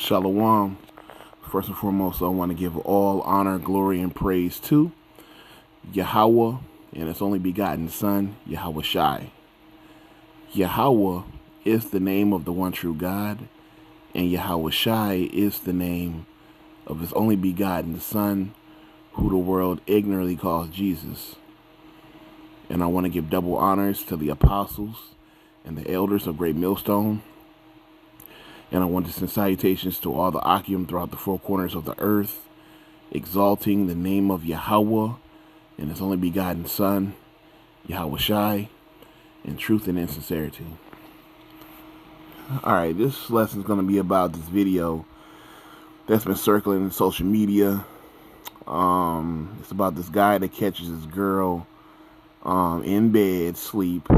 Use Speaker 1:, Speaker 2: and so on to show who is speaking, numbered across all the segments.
Speaker 1: Shalom. First and foremost, I want to give all honor, glory, and praise to Yahweh and His only begotten Son, Yahweh Shai. Yahweh is the name of the one true God, and Yahweh Shai is the name of His only begotten Son, who the world ignorantly calls Jesus. And I want to give double honors to the apostles and the elders of Great Millstone. And I want to send salutations to all the Akim throughout the four corners of the earth, exalting the name of Yahweh and His only begotten Son, Yahweh Shai, in truth and in sincerity. Alright, this lesson is going to be about this video that's been circling in social media. It's about this guy that catches his girl in bed, sleep.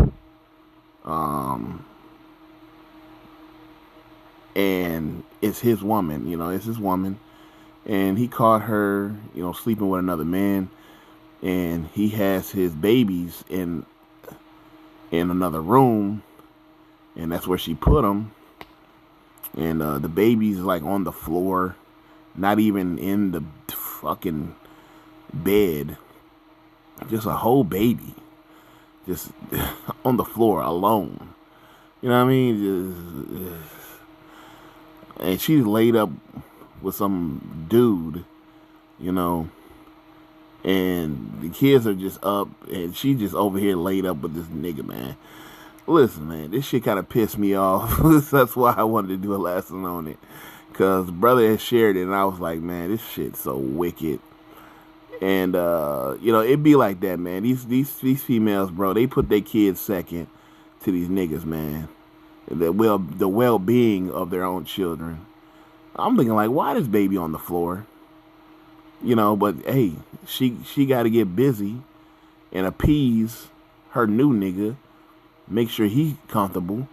Speaker 1: And it's his woman, it's his woman. And he caught her, sleeping with another man. And he has his babies in another room. And that's where she put them. And the baby's like on the floor. Not even in the fucking bed. Just a whole baby. Just on the floor alone. You know what I mean? And she's laid up with some dude, and the kids are just up, and she just over here laid up with this nigga, man. Listen, man, this shit kind of pissed me off. That's why I wanted to do a lesson on it. Because brother had shared it, and I was like, man, this shit's so wicked. And, it be like that, man. These females, bro, they put their kids second to these niggas, man. The well-being of their own children. I'm thinking like, why this baby on the floor? But hey, she got to get busy and appease her new nigga, make sure he comfortable,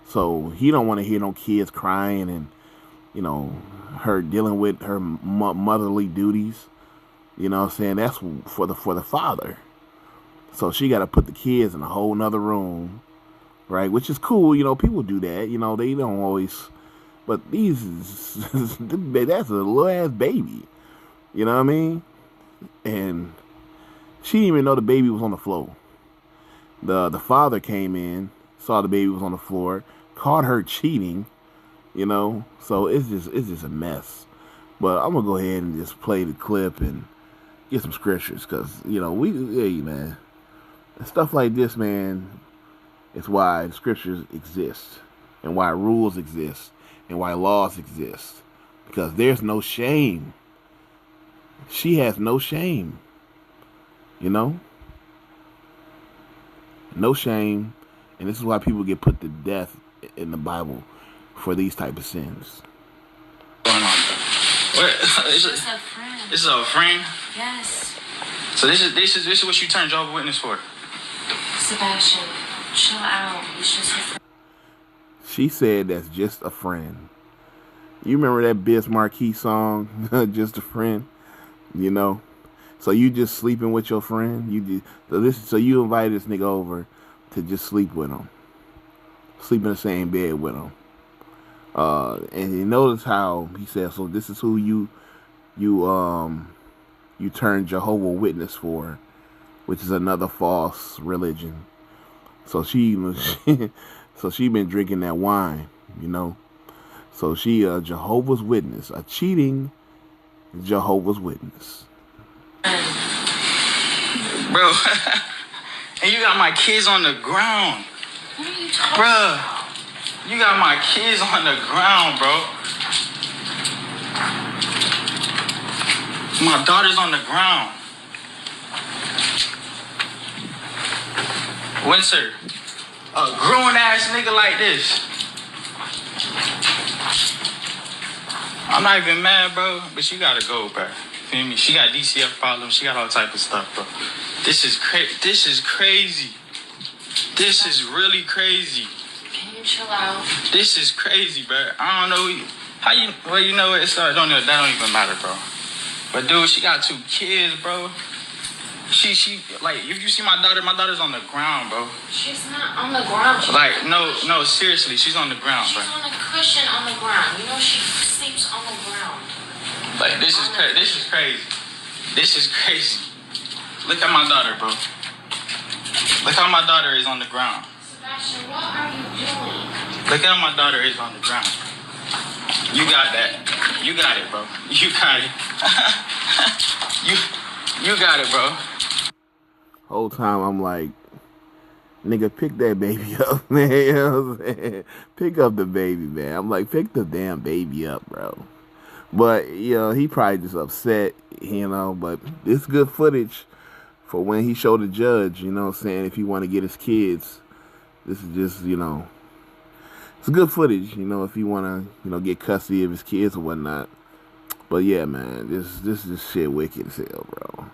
Speaker 1: so he don't want to hear no kids crying and her dealing with her motherly duties. You know what I'm saying? That's for the father. So she got to put the kids in a whole nother room. Right, which is cool, people do that, they don't always, but that's a little ass baby, you know what I mean? And she didn't even know the baby was on the floor. The father came in, saw the baby was on the floor, caught her cheating, so it's just a mess. But I'm gonna go ahead and just play the clip and get some scriptures, because man, stuff like this, man. It's why the scriptures exist, and why rules exist, and why laws exist. Because there's no shame. She has no shame. No shame. And this is why people get put to death in the Bible for these type of sins.
Speaker 2: What? This is a friend. This is a friend?
Speaker 3: Yes.
Speaker 2: So this is what you turned Jehovah's Witness for?
Speaker 3: Sebastian. Chill out. He's just a friend.
Speaker 1: She said that's just a friend. You remember that Biz Marquee song, Just a Friend? So you just sleeping with your friend? So you invited this nigga over to just sleep with him. Sleep in the same bed with him. And you notice how he said, so this is who you turned Jehovah's Witness for, which is another false religion. So she been drinking that wine, So she a Jehovah's Witness, a cheating Jehovah's Witness.
Speaker 2: Bro, and you got my kids on the ground.
Speaker 3: What are you talking about?
Speaker 2: You got my kids on the ground, bro. My daughter's on the ground. Windsor, a grown ass nigga like this. I'm not even mad, bro, but you gotta go, bro. Feel me? She got DCF problems. She got all type of stuff, bro. This is crazy. This is really crazy.
Speaker 3: Can you chill out?
Speaker 2: This is crazy, bro. I don't know how you. Well, you know what? That don't even matter, bro. But dude, she got 2 kids, bro. She like if you see my daughter's on the ground, bro.
Speaker 3: She's not on the ground.
Speaker 2: Like no, seriously, she's on the ground,
Speaker 3: She's
Speaker 2: bro.
Speaker 3: on a cushion on the ground. You know she sleeps on the ground.
Speaker 2: Like this is crazy. This is crazy. Look at my daughter, bro. Look how my daughter is on the ground.
Speaker 3: Sebastian, what are you doing?
Speaker 2: Look how my daughter is on the ground. You got that. You got it, bro. You got it. you got it, bro.
Speaker 1: Whole time I'm like, nigga, pick that baby up, man. You know what I'm saying? Pick up the baby, man. I'm like, pick the damn baby up, bro. But, you know, he probably just upset, you know, but it's good footage for when he showed the judge, you know what I'm saying, if he want to get his kids. This is just, you know, it's good footage, you know, if he want to, you know, get custody of his kids or whatnot. But yeah, man, this shit wicked as hell, bro.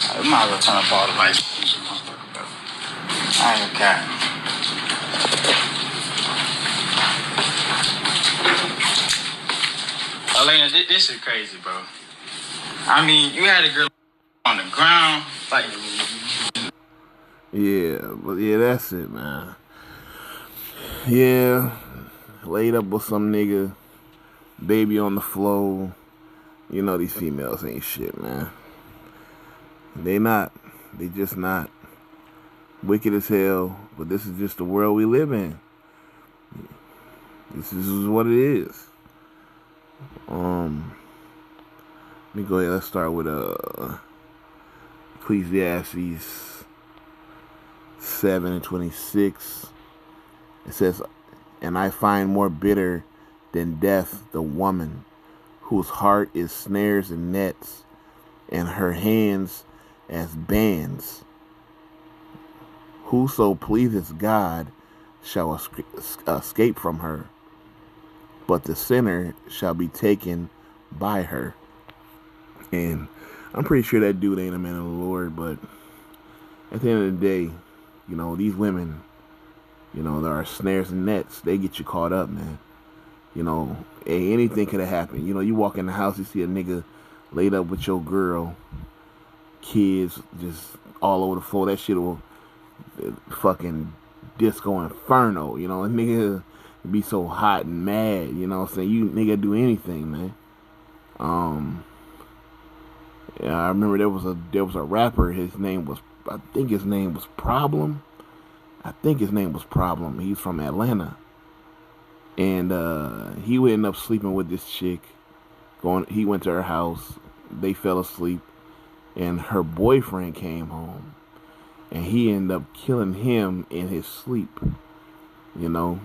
Speaker 2: I might as well turn up all the lights. I ain't got. Elena, this is crazy, bro. I mean, you had a girl on the ground, like.
Speaker 1: Yeah, but yeah, that's it, man. Yeah, laid up with some nigga, baby on the floor. You know these females ain't shit, man. They not. They just not. Wicked as hell, but this is just the world we live in. This is what it is. Let me go ahead. Let's start with Ecclesiastes 7:26. It says, "And I find more bitter than death the woman, whose heart is snares and nets, and her hands as bands. Whoso pleaseth God shall escape from her, but the sinner shall be taken by her." And I'm pretty sure that dude ain't a man of the Lord, but at the end of the day, you know, these women, you know, there are snares and nets. They get you caught up, man. You know, hey, anything could have happened. You know, you walk in the house, you see a nigga laid up with your girl, kids just all over the floor. That shit will fucking disco inferno, you know. A nigga be so hot and mad, you know what I'm saying? You nigga do anything, man. Yeah, I remember there was a rapper, his name was, I think his name was Problem. He's from Atlanta. And he would end up sleeping with this chick. He went to her house, they fell asleep, and her boyfriend came home. And he ended up killing him in his sleep, you know.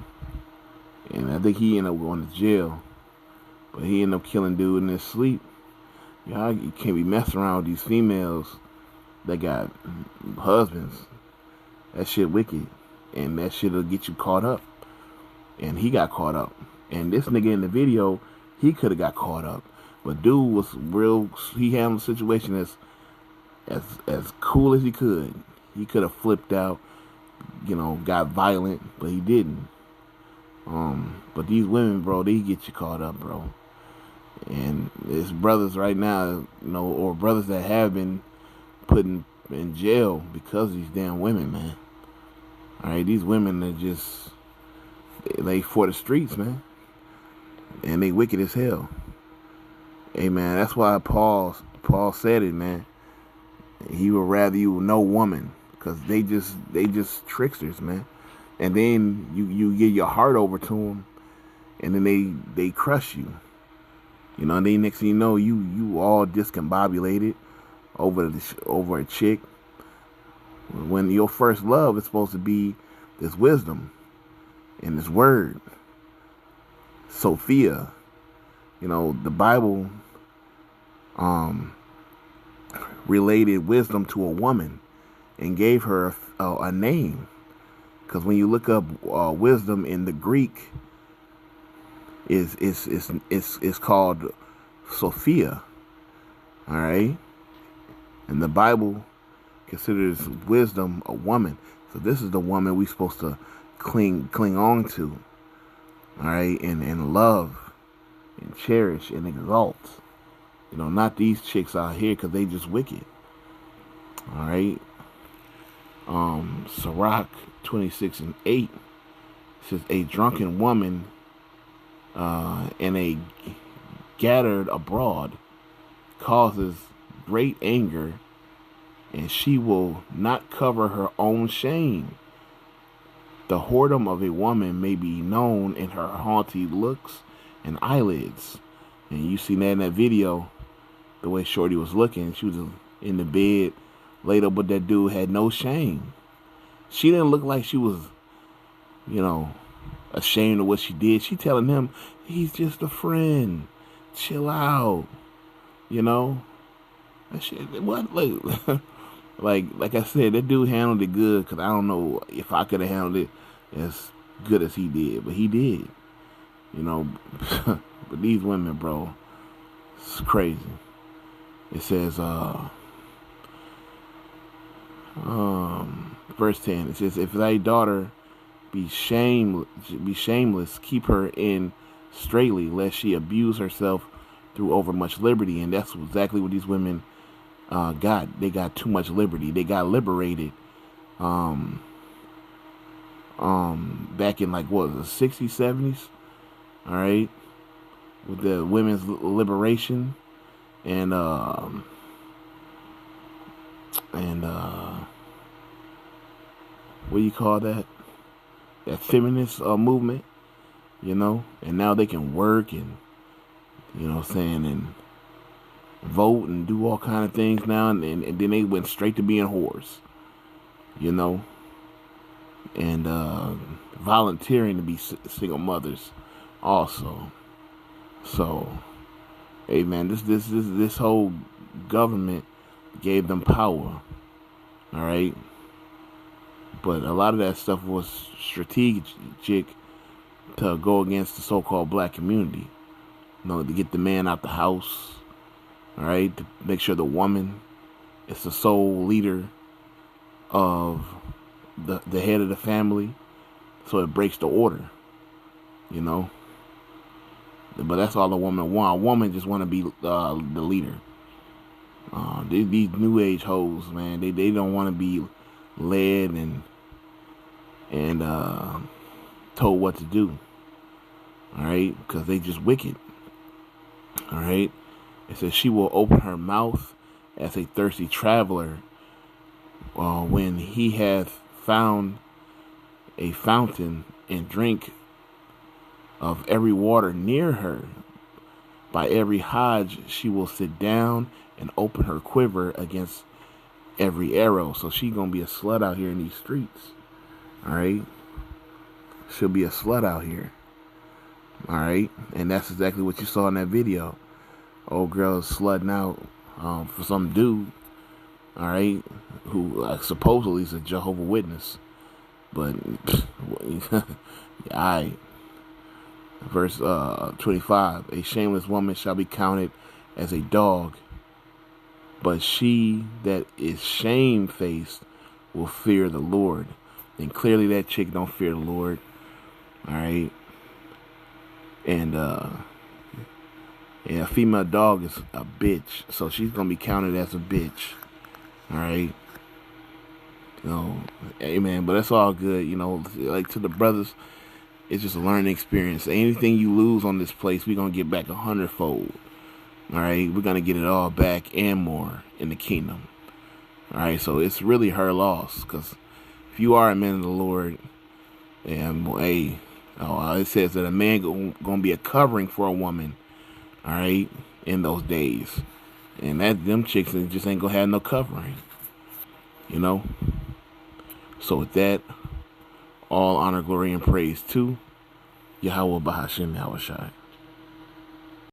Speaker 1: And I think he ended up going to jail. But he ended up killing dude in his sleep. Y'all, you can't be messing around with these females that got husbands. That shit wicked. And that shit'll get you caught up. And he got caught up. And this nigga in the video, he could have got caught up. But dude was real, he handled the situation as cool as he could. He could have flipped out, you know, got violent, but he didn't. But these women, bro, they get you caught up, bro. And there's brothers right now, you know, or brothers that have been put in jail because of these damn women, man. Alright, these women are just, they for the streets, man. And they wicked as hell. Hey, man, that's why Paul said it, man. He would rather you no woman, because they just tricksters, man. And then you give your heart over to them, and then they crush you. You know, and then next thing you know, you all discombobulated over a chick. When your first love is supposed to be this wisdom and this word. Sophia. You know, the Bible related wisdom to a woman and gave her a name. Because when you look up wisdom in the Greek, it's called Sophia. All right, and the Bible considers wisdom a woman. So this is the woman we supposed to cling on to. All right, and love and cherish and exalt. You know, not these chicks out here because they just wicked. All right. Sirach 26:8 says, a drunken woman and a gathered abroad causes great anger, and she will not cover her own shame. The whoredom of a woman may be known in her haughty looks and eyelids. And you seen that in that video, the way Shorty was looking. She was in the bed, laid up with that dude, had no shame. She didn't look like she was, you know, ashamed of what she did. She telling him, he's just a friend. Chill out. You know? That shit, what? Like I said, that dude handled it good, because I don't know if I could have handled it as good as he did. But he did. You know? But these women, bro, it's crazy. It says, verse 10, it says, if thy daughter be shameless, keep her in straitly, lest she abuse herself through overmuch liberty. And that's exactly what these women got. They got too much liberty. They got liberated back in, like, what was it, the 60s, 70s? All right, with the women's liberation and what do you call that? That feminist movement, you know. And now they can work and, you know what I'm saying, and vote and do all kind of things now. And then they went straight to being whores, you know, and volunteering to be single mothers also. So, hey man, this whole government gave them power, all right. But a lot of that stuff was strategic to go against the so-called black community. You know, to get the man out the house, all right, to make sure the woman is the sole leader of the head of the family, so it breaks the order, you know. But that's all a woman want. A woman just want to be the leader. These new age hoes, man, they don't want to be led and told what to do. All right, because they just wicked. All right, it says she will open her mouth as a thirsty traveler when he hath found a fountain, and drink of every water near her. By every hodge she will sit down and open her quiver against every arrow. So she gonna be a slut out here in these streets. All right, she'll be a slut out here. All right, and that's exactly what you saw in that video. Old girl is slutting out for some dude. All right, who supposedly is a Jehovah's Witness, but alright. Verse 25, a shameless woman shall be counted as a dog, but she that is shamefaced will fear the Lord. And clearly that chick don't fear the Lord. All right. And a female dog is a bitch, so she's gonna be counted as a bitch. All right. You know, amen. But that's all good. You know, like, to the brothers, it's just a learning experience. Anything you lose on this place, we're going to get back 100-fold. All right? We're going to get it all back and more in the kingdom. All right? So it's really her loss. Because if you are a man of the Lord, and hey, it says that a man going to be a covering for a woman. All right? In those days. And them chicks just ain't going to have no covering. You know? So with that, all honor, glory, and praise to Yahweh Bahashim Yahushai.